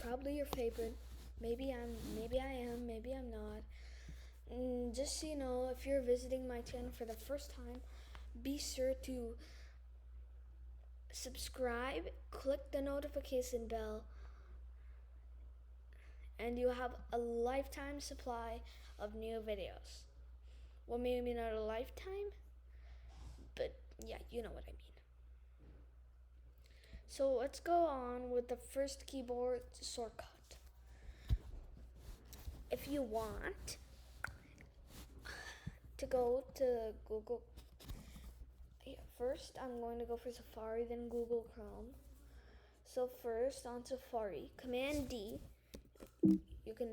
probably your favorite. Maybe I am, maybe I'm not. Just so you know, if you're visiting my channel for the first time, be sure to subscribe, click the notification bell, and you have a lifetime supply of new videos. Well, maybe not a lifetime, but yeah, you know what I mean. So let's go on with the first keyboard shortcut. If you want to go to Google, first I'm going to go for Safari, then Google Chrome. So first on Safari, Command D, you can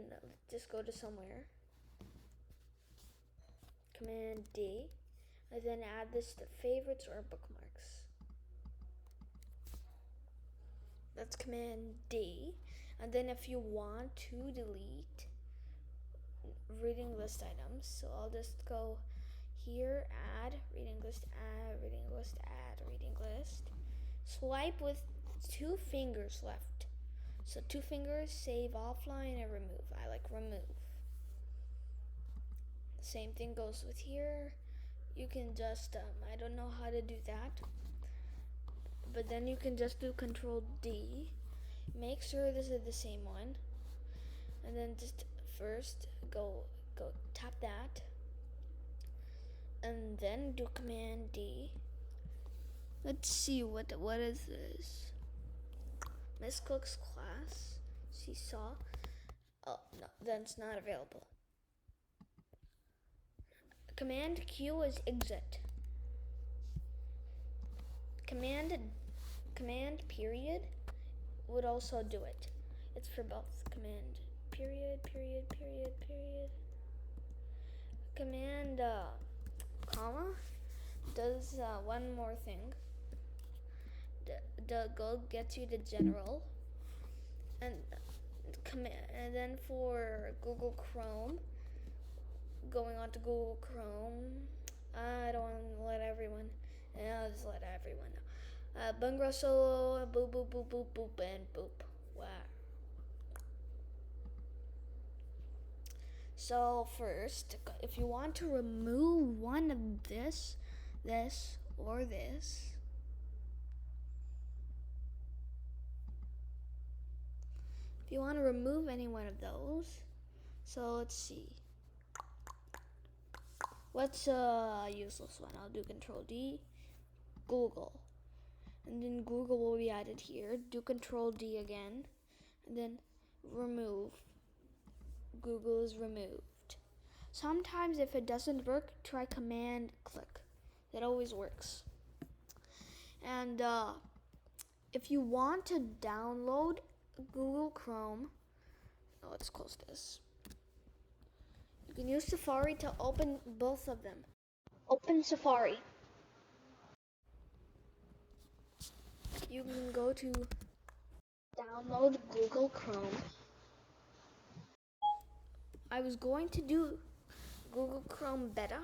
just go to somewhere. Command D, and then add this to favorites or bookmarks. That's Command D. And then if you want to delete reading list items, so I'll just go here, add reading list, add reading list, add reading list. Swipe with 2 fingers left. So 2 fingers, save offline, and remove. I like remove. Same thing goes with here. You can just, I don't know how to do that, but then you can just do Control D. Make sure this is the same one, and then just first go tap that, and then do Command D. Let's see what is this? Miss Cook's class. Seesaw. Oh no, that's not available. Command Q is exit. Command period would also do it. It's for both. Command period. Command comma does one more thing. The go gets you to general, and then for Google Chrome, going on to Google Chrome, I don't want to let everyone. I'll just let everyone know. Bungra solo, boop boop boop boop boop and boop. Wow. So first, if you want to remove one of this, or this, if you want to remove any one of those, so let's see. What's a useless one? I'll do Control D, Google. And then Google will be added here. Do Control D again, and then remove. Google is removed. Sometimes if it doesn't work, try Command click. That always works. And if you want to download Google Chrome, let's close this. You can use Safari to open both of them. Open Safari. You can go to download Google Chrome. I was going to do Google Chrome beta,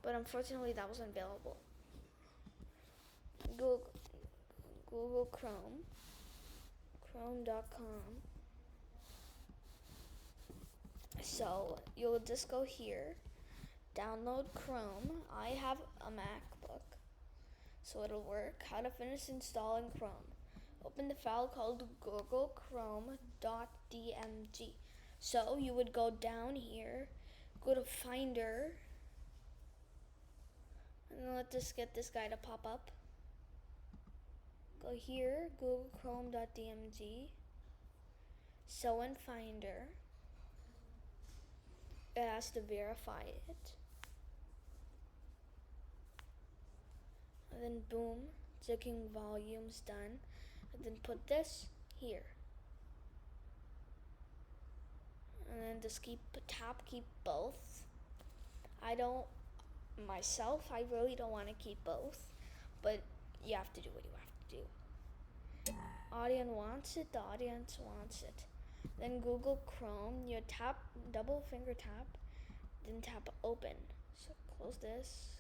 but unfortunately that wasn't available. Google Chrome, chrome.com. So you'll just go here, download Chrome. I have a MacBook, so it'll work. How to finish installing Chrome. Open the file called googlechrome.dmg. So you would go down here, go to Finder, and then let's just get this guy to pop up. Go here, googlechrome.dmg. So in Finder, it has to verify it. And then boom, checking volume's done. And then put this here. And then just keep both. I really don't want to keep both, but you have to do what you have to do. Audience wants it, the audience wants it. Then Google Chrome, you double finger tap, then tap open. So close this,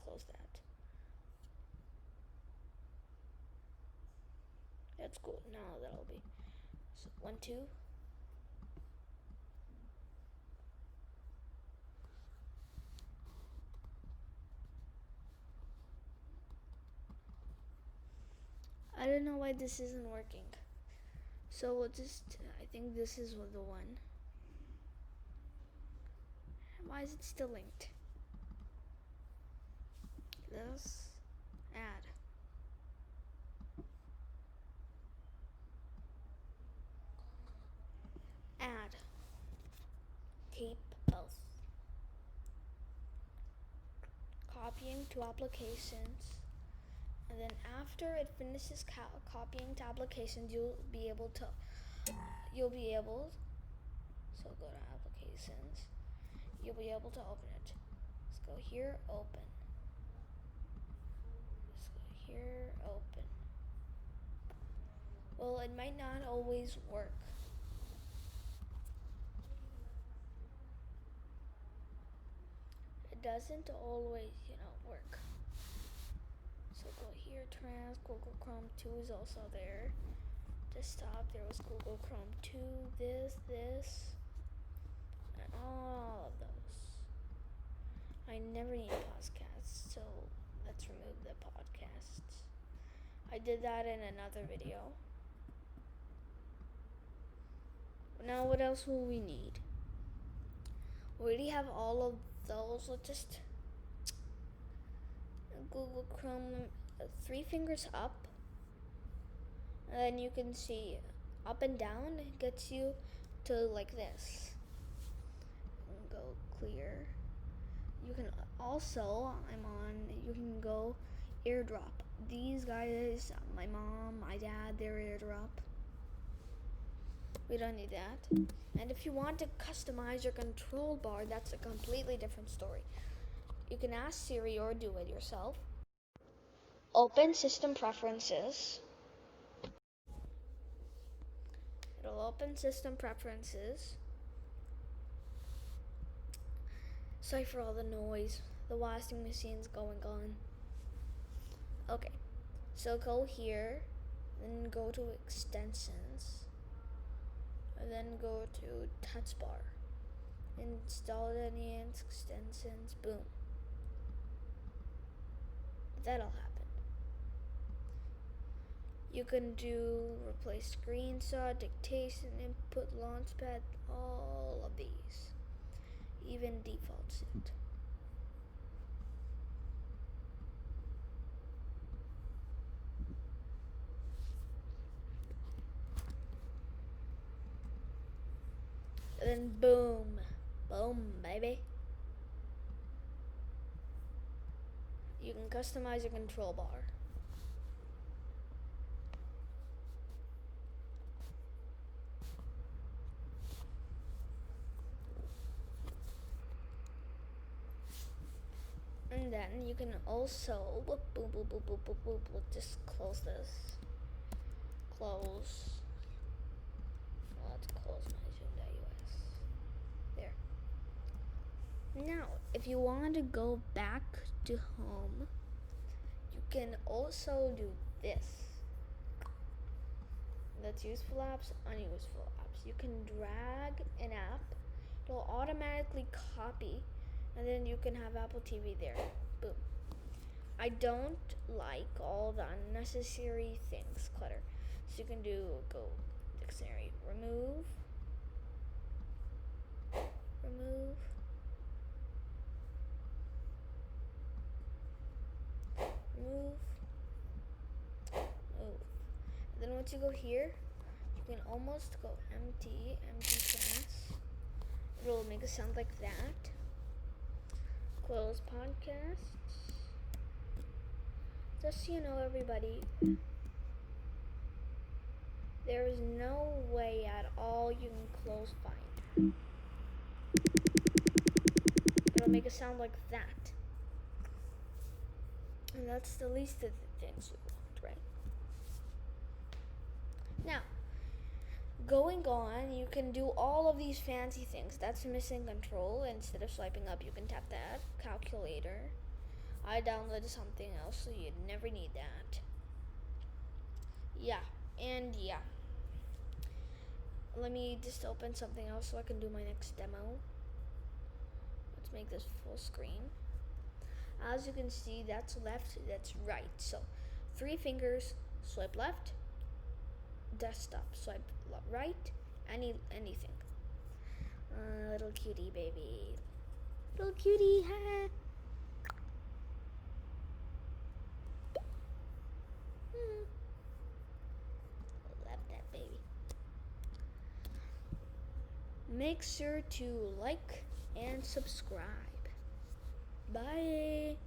close that. That's cool. Now that'll be. So 1, 2. I don't know why this isn't working. So we'll I think this is the one. Why is it still linked? This, add. Add. Keep both. Copying to applications. And then after it finishes copying to applications, you'll be able, so go to applications, you'll be able to open it. Let's go here, open. Let's go here, open. Well, it might not always work. It doesn't always, work. So go here, Google Chrome 2 is also there. Desktop, there was Google Chrome 2, this, and all of those. I never need podcasts, so let's remove the podcasts. I did that in another video. Now what else will we need? We already have all of those. Let's just Google Chrome 3 fingers up, and then you can see up and down gets you to like this. Go clear. You can also, you can go airdrop. These guys, my mom, my dad, their airdrop. We don't need that. And if you want to customize your control bar, that's a completely different story. You can ask Siri or do it yourself. Open System Preferences. It'll open System Preferences. Sorry for all the noise. The washing machine's going on. Okay, so go here, then go to Extensions, and then go to Touch Bar. Install any extensions, boom. That'll happen. You can do replace screenshot, dictation, input, launchpad, all of these. Even default suit. And then boom, baby. You can customize your control bar. And then you can also, let's just close this. Close. Let's close my Zoom.us. There. Now, if you want to go back to home, you can also do this. That's useful apps, unuseful apps. You can drag an app, it'll automatically copy, and then you can have Apple TV there. Boom. I don't like all the unnecessary things, clutter. So you can go dictionary, remove, move. And then once you go here, you can almost go empty class. It'll make a sound like that. Close podcasts. Just so you know, everybody, there is no way at all you can close Find. It'll make a sound like that. And that's the least of the things we want, right? Now, going on, you can do all of these fancy things. That's missing control. Instead of swiping up, you can tap that. Calculator. I downloaded something else, so you'd never need that. Yeah. let me just open something else so I can do my next demo. Let's make this full screen. As you can see, that's left, that's right. So 3 fingers, swipe left, desktop, swipe right, anything. Little cutie baby. Little cutie, ha. Love that baby. Make sure to like and subscribe. Bye.